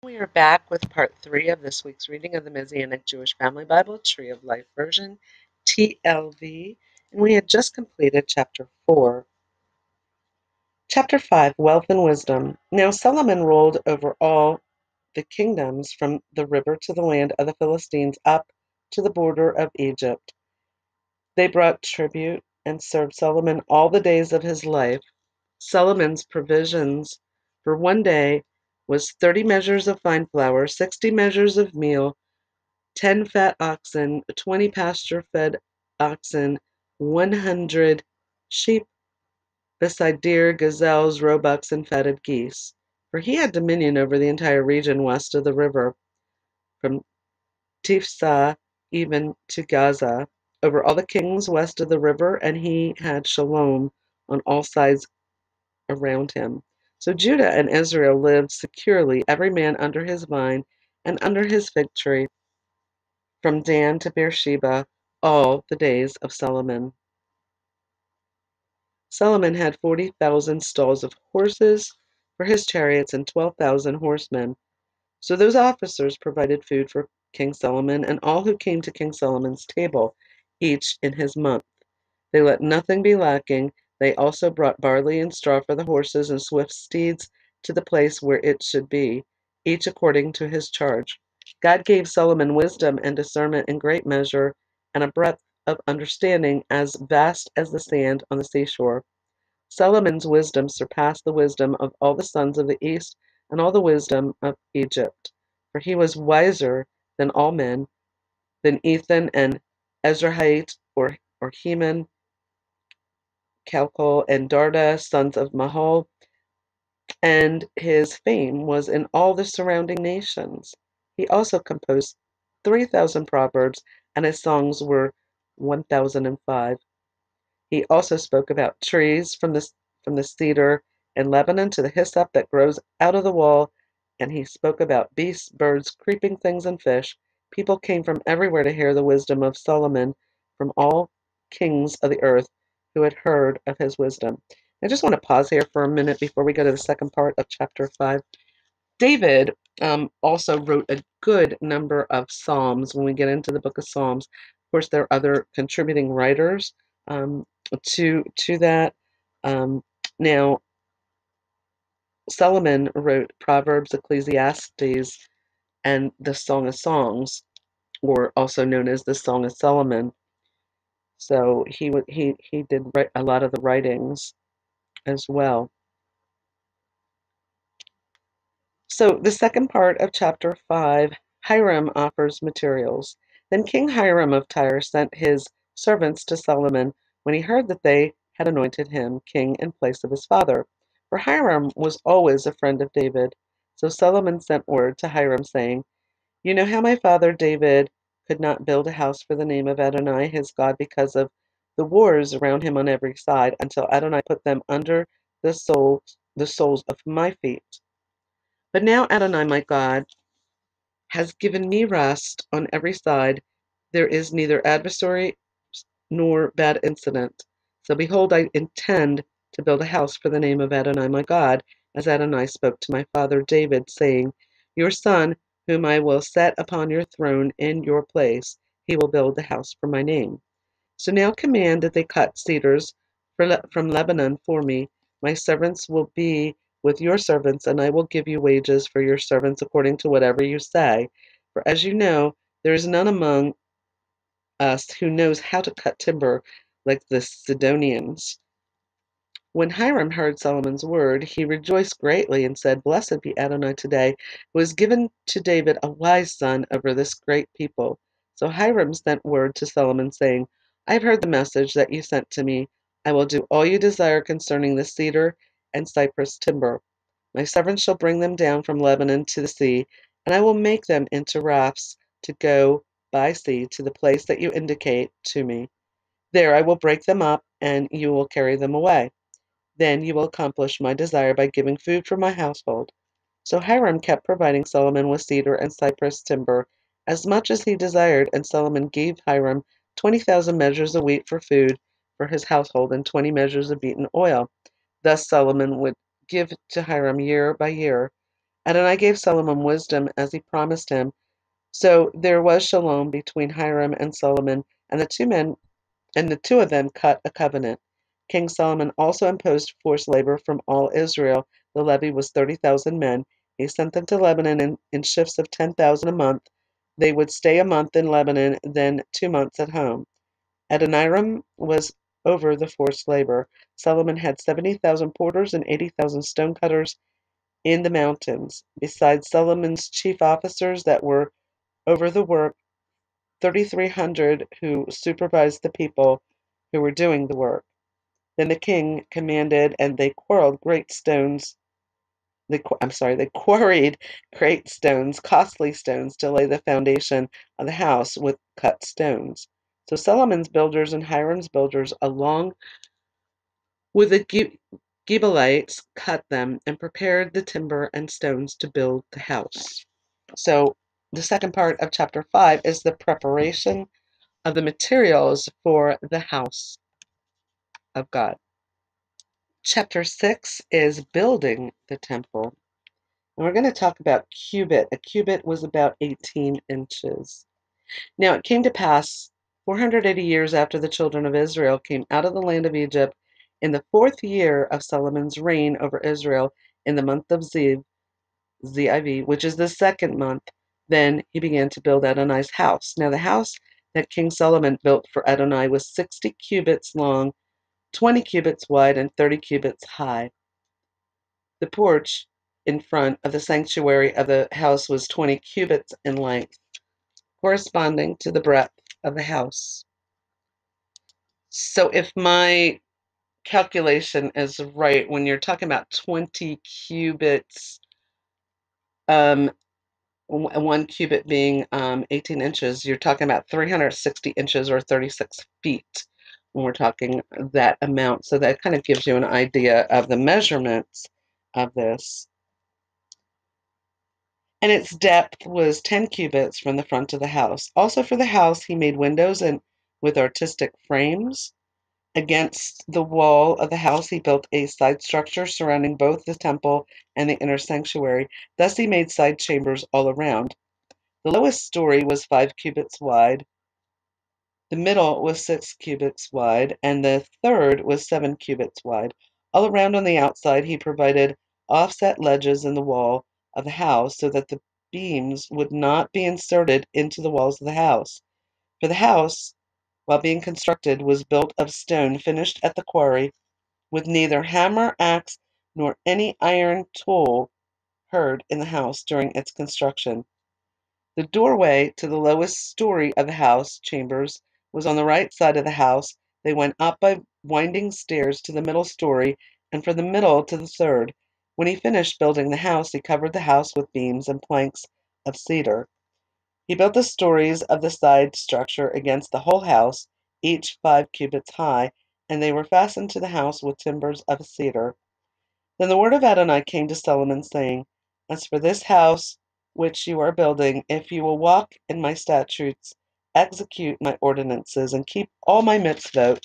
We are back with part 3 of this week's reading of the Messianic Jewish Family Bible, Tree of Life version, TLV, and we had just completed chapter 4. Chapter 5, Wealth and Wisdom. Now Solomon ruled over all the kingdoms from the river to the land of the Philistines up to the border of Egypt. They brought tribute and served Solomon all the days of his life. Solomon's provisions for one day was 30 measures of fine flour, 60 measures of meal, 10 fat oxen, 20 pasture-fed oxen, 100 sheep, beside deer, gazelles, roebucks, and fatted geese. For he had dominion over the entire region west of the river, from Tifsah even to Gaza, over all the kings west of the river, and he had shalom on all sides around him. So Judah and Israel lived securely, every man under his vine and under his fig tree, from Dan to Beersheba, all the days of Solomon. Solomon had 40,000 stalls of horses for his chariots and 12,000 horsemen. So those officers provided food for King Solomon and all who came to King Solomon's table, each in his month. They let nothing be lacking. They also brought barley and straw for the horses and swift steeds to the place where it should be, each according to his charge. God gave Solomon wisdom and discernment in great measure, and a breadth of understanding as vast as the sand on the seashore. Solomon's wisdom surpassed the wisdom of all the sons of the east and all the wisdom of Egypt, for he was wiser than all men, than Ethan and Ezrahite or Heman, Calcol, and Darda, sons of Mahol, and his fame was in all the surrounding nations. He also composed 3,000 proverbs, and his songs were 1,005. He also spoke about trees from the cedar in Lebanon to the hyssop that grows out of the wall, and he spoke about beasts, birds, creeping things, and fish. People came from everywhere to hear the wisdom of Solomon, from all kings of the earth who had heard of his wisdom. I just want to pause here for a minute before we go to the second part of chapter 5. David also wrote a good number of Psalms when we get into the book of Psalms. Of course, there are other contributing writers to that. Um, Now, Solomon wrote Proverbs, Ecclesiastes, and the Song of Songs, or also known as the Song of Solomon. So he did write a lot of the writings as well. So the second part of chapter 5, Hiram offers materials. Then King Hiram of Tyre sent his servants to Solomon when he heard that they had anointed him king in place of his father. For Hiram was always a friend of David. So Solomon sent word to Hiram, saying, You know how my father David could not build a house for the name of Adonai his God because of the wars around him on every side, until Adonai put them under the soles of my feet. But now Adonai my God has given me rest on every side. There is neither adversary nor bad incident. So behold, I intend to build a house for the name of Adonai my God, as Adonai spoke to my father David, saying, Your son, whom I will set upon your throne in your place, he will build the house for my name. So now command that they cut cedars from Lebanon for me. My servants will be with your servants, and I will give you wages for your servants according to whatever you say. For as you know, there is none among us who knows how to cut timber like the Sidonians. When Hiram heard Solomon's word, he rejoiced greatly and said, Blessed be Adonai today, who has given to David a wise son over this great people. So Hiram sent word to Solomon, saying, I have heard the message that you sent to me. I will do all you desire concerning the cedar and cypress timber. My servants shall bring them down from Lebanon to the sea, and I will make them into rafts to go by sea to the place that you indicate to me. There I will break them up, and you will carry them away. Then you will accomplish my desire by giving food for my household. So Hiram kept providing Solomon with cedar and cypress timber, as much as he desired, and Solomon gave Hiram 20,000 measures of wheat for food for his household and 20 measures of beaten oil. Thus Solomon would give to Hiram year by year. Adonai gave Solomon wisdom as he promised him. So there was shalom between Hiram and Solomon, and the two of them cut a covenant. King Solomon also imposed forced labor from all Israel. The levy was 30,000 men. He sent them to Lebanon in shifts of 10,000 a month. They would stay a month in Lebanon, then 2 months at home. Adoniram was over the forced labor. Solomon had 70,000 porters and 80,000 stonecutters in the mountains. Besides Solomon's chief officers that were over the work, 3,300 who supervised the people who were doing the work. Then the king commanded, and they quarried great stones. They quarried great stones, costly stones, to lay the foundation of the house with cut stones. So Solomon's builders and Hiram's builders, along with the Gibeonites, cut them and prepared the timber and stones to build the house. So the second part of chapter 5 is the preparation of the materials for the house of God. Chapter 6 is building the temple. And we're going to talk about cubit. A cubit was about 18 inches. Now it came to pass 480 years after the children of Israel came out of the land of Egypt, in the 4th year of Solomon's reign over Israel, in the month of Ziv, which is the second month, then he began to build Adonai's house. Now the house that King Solomon built for Adonai was 60 cubits long, 20 cubits wide, and 30 cubits high. The porch in front of the sanctuary of the house was 20 cubits in length, corresponding to the breadth of the house. So if my calculation is right, when you're talking about 20 cubits, 1 cubit being 18 inches, you're talking about 360 inches or 36 feet when we're talking that amount. So that kind of gives you an idea of the measurements of this. And its depth was 10 cubits from the front of the house. Also for the house he made windows and with artistic frames. Against the wall of the house he built a side structure surrounding both the temple and the inner sanctuary. Thus he made side chambers all around. The lowest story was 5 cubits wide, the middle was 6 cubits wide, and the third was 7 cubits wide. All around on the outside he provided offset ledges in the wall of the house so that the beams would not be inserted into the walls of the house. For the house, while being constructed, was built of stone finished at the quarry, with neither hammer, axe, nor any iron tool heard in the house during its construction. The doorway to the lowest story of the house chambers was on the right side of the house. They went up by winding stairs to the middle story, and from the middle to the third. When he finished building the house, he covered the house with beams and planks of cedar. He built the stories of the side structure against the whole house, each 5 cubits high, and they were fastened to the house with timbers of cedar. Then the word of Adonai came to Solomon, saying, As for this house which you are building, if you will walk in my statutes, execute my ordinances, and keep all my mitzvot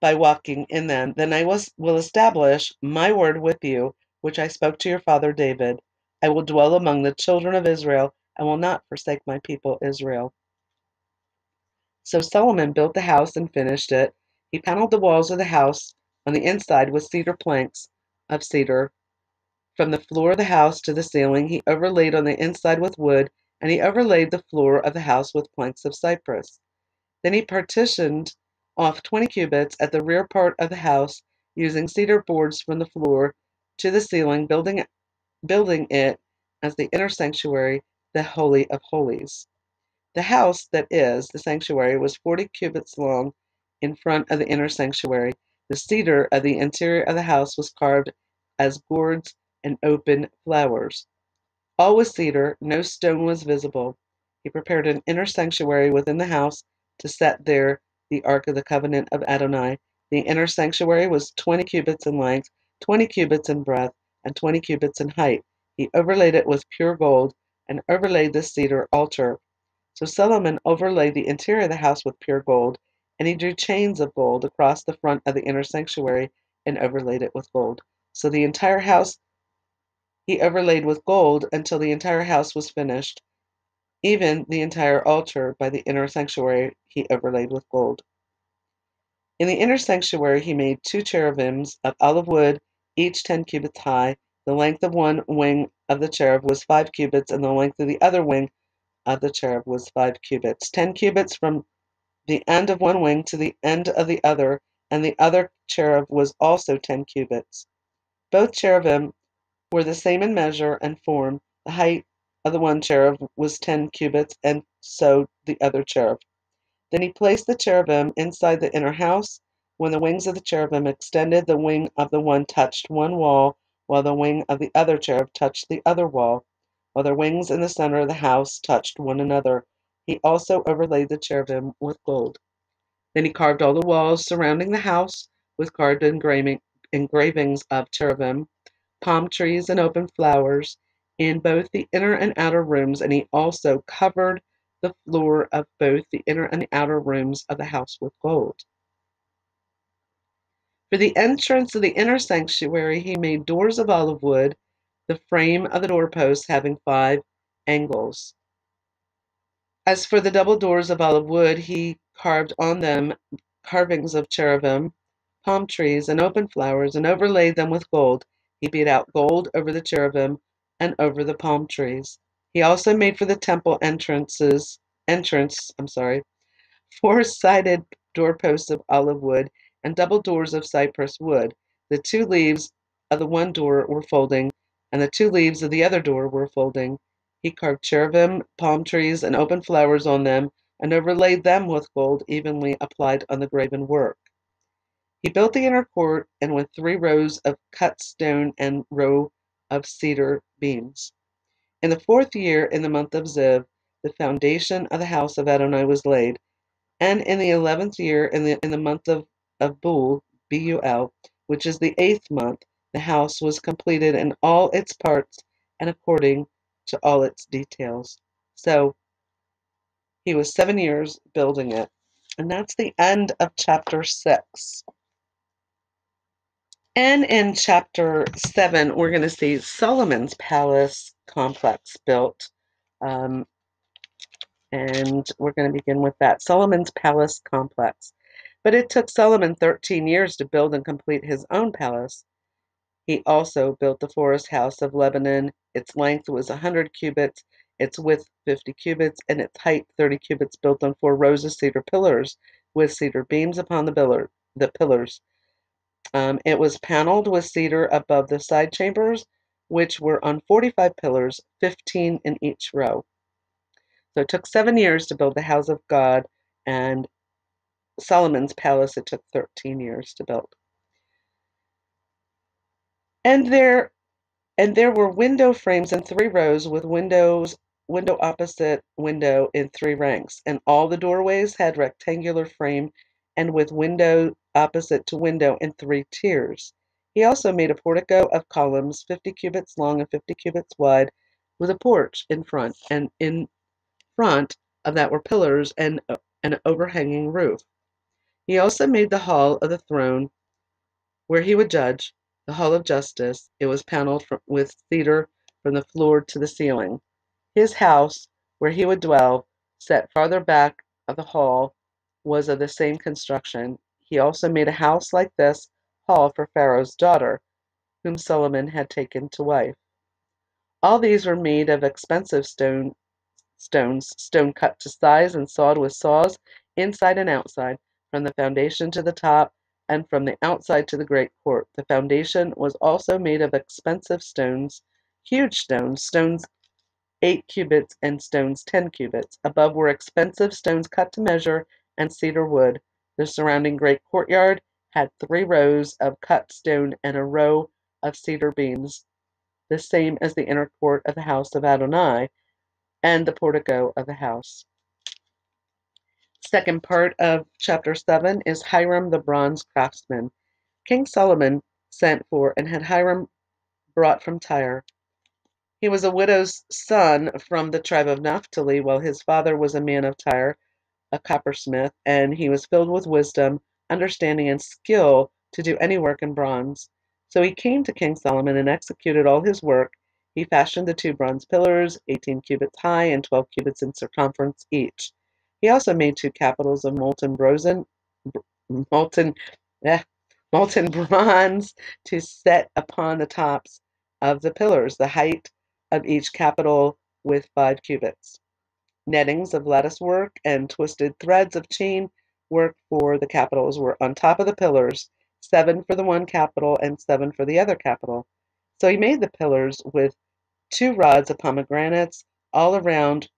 by walking in them, then I will establish my word with you, which I spoke to your father David. I will dwell among the children of Israel, and will not forsake my people Israel. So Solomon built the house and finished it. He paneled the walls of the house on the inside with cedar planks of cedar. From the floor of the house to the ceiling, he overlaid on the inside with wood, and he overlaid the floor of the house with planks of cypress. Then he partitioned off 20 cubits at the rear part of the house, using cedar boards from the floor to the ceiling, building it as the inner sanctuary, the Holy of Holies. The house, that is, the sanctuary, was 40 cubits long in front of the inner sanctuary. The cedar of the interior of the house was carved as gourds and open flowers. All was cedar, no stone was visible. He prepared an inner sanctuary within the house to set there the ark of the covenant of Adonai. The inner sanctuary was 20 cubits in length, 20 cubits in breadth, and 20 cubits in height. He overlaid it with pure gold and overlaid the cedar altar. So Solomon overlaid the interior of the house with pure gold, and he drew chains of gold across the front of the inner sanctuary and overlaid it with gold. So the entire house he overlaid with gold until the entire house was finished. Even the entire altar by the inner sanctuary he overlaid with gold. In the inner sanctuary he made 2 cherubims of olive wood, each 10 cubits high. The length of one wing of the cherub was 5 cubits, and the length of the other wing of the cherub was 5 cubits. 10 cubits from the end of one wing to the end of the other, and the other cherub was also 10 cubits. Both cherubim were the same in measure and form. The height of the one cherub was 10 cubits, and so the other cherub. Then he placed the cherubim inside the inner house. When the wings of the cherubim extended, the wing of the one touched one wall, while the wing of the other cherub touched the other wall, while their wings in the center of the house touched one another. He also overlaid the cherubim with gold. Then he carved all the walls surrounding the house with carved engravings of cherubim, palm trees, and open flowers in both the inner and outer rooms, and he also covered the floor of both the inner and the outer rooms of the house with gold. For the entrance of the inner sanctuary, he made doors of olive wood, the frame of the doorposts having 5 angles. As for the double doors of olive wood, he carved on them carvings of cherubim, palm trees, and open flowers, and overlaid them with gold. He beat out gold over the cherubim and over the palm trees. He also made for the temple entrance, 4-sided doorposts of olive wood and double doors of cypress wood. The 2 leaves of the one door were folding, and the 2 leaves of the other door were folding. He carved cherubim, palm trees, and open flowers on them, and overlaid them with gold evenly applied on the graven work. He built the inner court, and with 3 rows of cut stone and row of cedar beams. In the 4th year, in the month of Ziv, the foundation of the house of Adonai was laid, and in the 11th year, in the month of Bul, Bul, which is the 8th month, the house was completed in all its parts and according to all its details. So he was 7 years building it. And that's the end of chapter 6. And in chapter 7, we're going to see Solomon's palace complex built. And we're going to begin with that. Solomon's palace complex. But it took Solomon 13 years to build and complete his own palace. He also built the forest house of Lebanon. Its length was 100 cubits, its width 50 cubits, and its height 30 cubits, built on 4 rows of cedar pillars with cedar beams upon the pillars. It was paneled with cedar above the side chambers, which were on 45 pillars, 15 in each row. So it took 7 years to build the house of God, and Solomon's palace it took 13 years to build. And there were window frames in 3 rows with window opposite window in 3 ranks, and all the doorways had rectangular frame and with window opposite to window in 3 tiers. He also made a portico of columns 50 cubits long and 50 cubits wide, with a porch in front, and in front of that were pillars and an overhanging roof. He also made the hall of the throne where he would judge, the hall of justice. It was paneled with cedar from the floor to the ceiling. His house, where he would dwell, set farther back of the hall, was of the same construction. He also made a house like this hall for Pharaoh's daughter, whom Solomon had taken to wife. All these were made of expensive stone cut to size and sawed with saws inside and outside, from the foundation to the top, and from the outside to the great court. The foundation was also made of expensive stones, huge stones 8 cubits and stones 10 cubits. Above were expensive stones cut to measure and cedar wood. The surrounding great courtyard had 3 rows of cut stone and a row of cedar beams, the same as the inner court of the house of Adonai and the portico of the house. Second part of chapter 7 is Hiram the bronze craftsman. King Solomon sent for and had Hiram brought from Tyre. He was a widow's son from the tribe of Naphtali, while his father was a man of Tyre, a coppersmith, and he was filled with wisdom, understanding, and skill to do any work in bronze. So he came to King Solomon and executed all his work. He fashioned the two bronze pillars, 18 cubits high and 12 cubits in circumference each. He also made two capitals of molten, eh, molten bronze to set upon the tops of the pillars, the height of each capital with 5 cubits. Nettings of lattice work and twisted threads of chain work for the capitals were on top of the pillars, 7 for the one capital and 7 for the other capital. So he made the pillars with 2 rods of pomegranates all around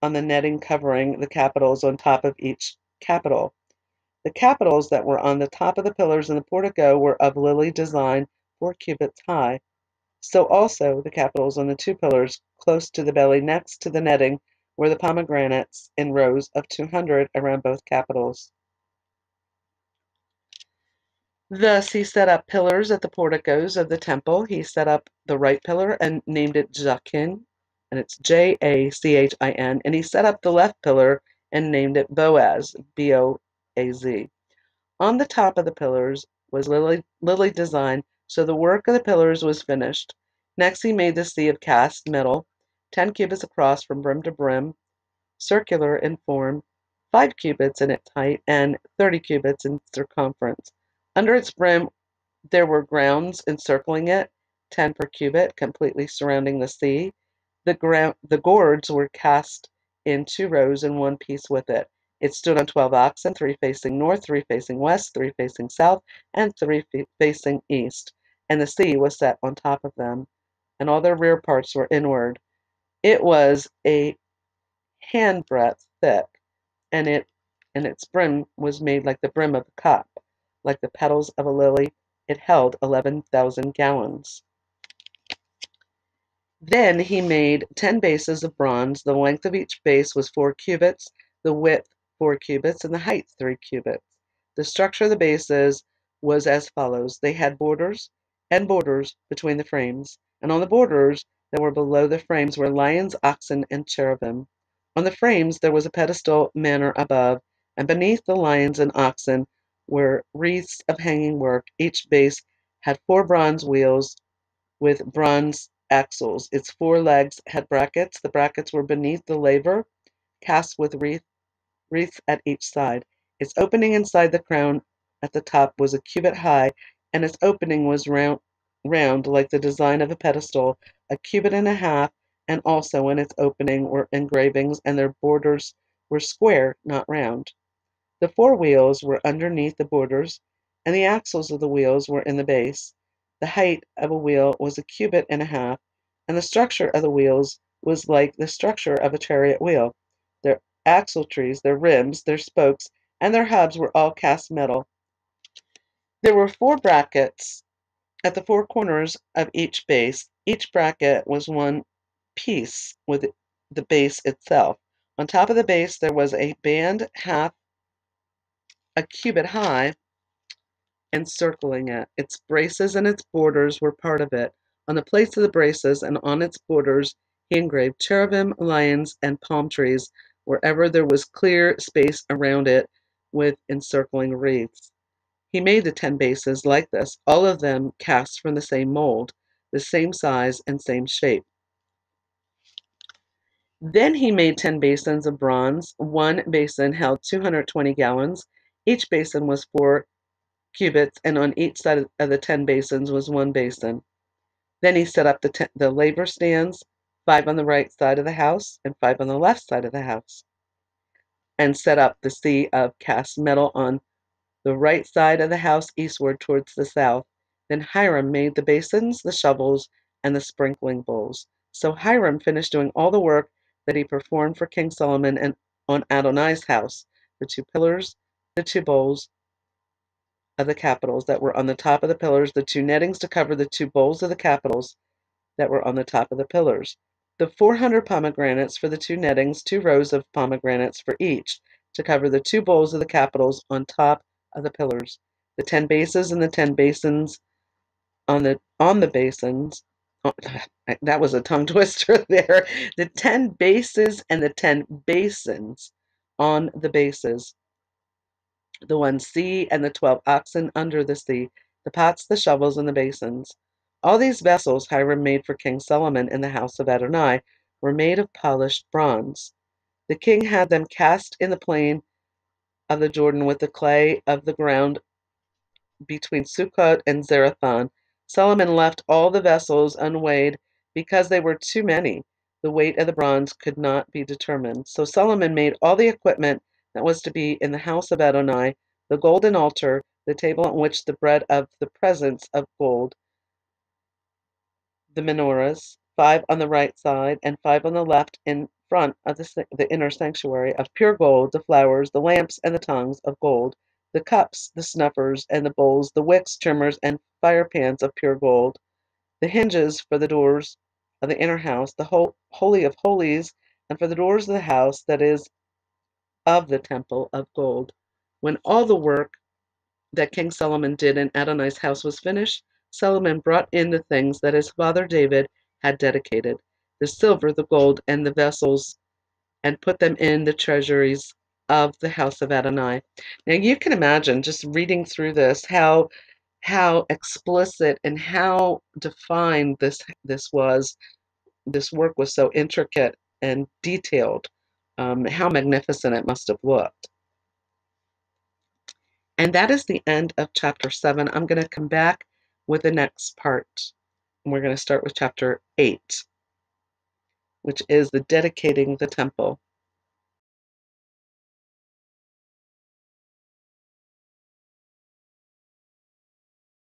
on the netting covering the capitals on top of each capital. The capitals that were on the top of the pillars in the portico were of lily design, 4 cubits high. So also the capitals on the 2 pillars close to the belly next to the netting were the pomegranates in rows of 200 around both capitals. Thus he set up pillars at the porticos of the temple. He set up the right pillar and named it Jachin, and it's Jachin, and he set up the left pillar and named it Boaz, Boaz. On the top of the pillars was lily design, so the work of the pillars was finished. Next he made the sea of cast metal, 10 cubits across from brim to brim, circular in form, 5 cubits in its height, and 30 cubits in circumference. Under its brim there were grounds encircling it, 10 per cubit, completely surrounding the sea. The gourds were cast in 2 rows in one piece with it. It stood on 12 oxen, 3 facing north, 3 facing west, 3 facing south, and 3 facing east, and the sea was set on top of them, and all their rear parts were inward. It was a handbreadth thick, and its brim was made like the brim of a cup, like the petals of a lily. It held 11,000 gallons. Then he made 10 bases of bronze. The length of each base was 4 cubits, the width 4 cubits, and the height 3 cubits. The structure of the bases was as follows. They had borders and borders between the frames, and on the borders that were below the frames were lions, oxen, and cherubim. On the frames there was a pedestal manner above, and beneath the lions and oxen were wreaths of hanging work. Each base had 4 bronze wheels with bronze axles. Its 4 legs had brackets. The brackets were beneath the laver, cast with wreaths at each side. Its opening inside the crown at the top was a cubit high, and its opening was round like the design of a pedestal, a cubit and a half, and also in its opening were engravings, and their borders were square, not round. The 4 wheels were underneath the borders, and the axles of the wheels were in the base. The height of a wheel was a cubit and a half, and the structure of the wheels was like the structure of a chariot wheel. Their axletrees, their rims, their spokes, and their hubs were all cast metal. There were 4 brackets at the 4 corners of each base. Each bracket was one piece with the base itself. On top of the base there was a band half a cubit high encircling it. Its braces and its borders were part of it. On the plates of the braces and on its borders he engraved cherubim, lions, and palm trees wherever there was clear space around it with encircling wreaths. He made the 10 bases like this, all of them cast from the same mold, the same size and same shape. Then he made 10 basins of bronze. One basin held 220 gallons. Each basin was 4 cubits, and on each side of the 10 basins was one basin. Then he set up the laver stands, 5 on the right side of the house and 5 on the left side of the house, and set up the sea of cast metal on the right side of the house eastward towards the south. Then Hiram made the basins, the shovels, and the sprinkling bowls. So Hiram finished doing all the work that he performed for King Solomon and on Adonai's house, the 2 pillars, the 2 bowls of the capitals that were on the top of the pillars, the 2 nettings to cover the 2 bowls of the capitals that were on the top of the pillars, the 400 pomegranates for the 2 nettings, 2 rows of pomegranates for each, to cover the 2 bowls of the capitals on top of the pillars, the 10 bases and the 10 basins on the basins. Oh, that was a tongue twister there. The 10 bases and the 10 basins on the bases, the 1 sea and the 12 oxen under the sea, the pots, the shovels, and the basins. All these vessels Hiram made for King Solomon in the house of Adonai were made of polished bronze. The king had them cast in the plain of the Jordan with the clay of the ground between Sukkot and Zarethan. Solomon left all the vessels unweighed because they were too many. The weight of the bronze could not be determined. So Solomon made all the equipment that was to be in the house of Adonai, the golden altar, the table on which the bread of the presence of gold, the menorahs, 5 on the right side and 5 on the left in front of the inner sanctuary, of pure gold, the flowers, the lamps, and the tongues of gold, the cups, the snuffers, and the bowls, the wicks, trimmers, and fire pans of pure gold, the hinges for the doors of the inner house, the holy of holies, and for the doors of the house that is of the temple of gold. When all the work that King Solomon did in Adonai's house was finished, Solomon brought in the things that his father David had dedicated, the silver, the gold, and the vessels, and put them in the treasuries of the house of Adonai. Now you can imagine, just reading through this, how explicit and how defined this was. This work was so intricate and detailed. How magnificent it must have looked. And that is the end of chapter 7. I'm going to come back with the next part. And we're going to start with chapter 8, which is the dedicating the temple.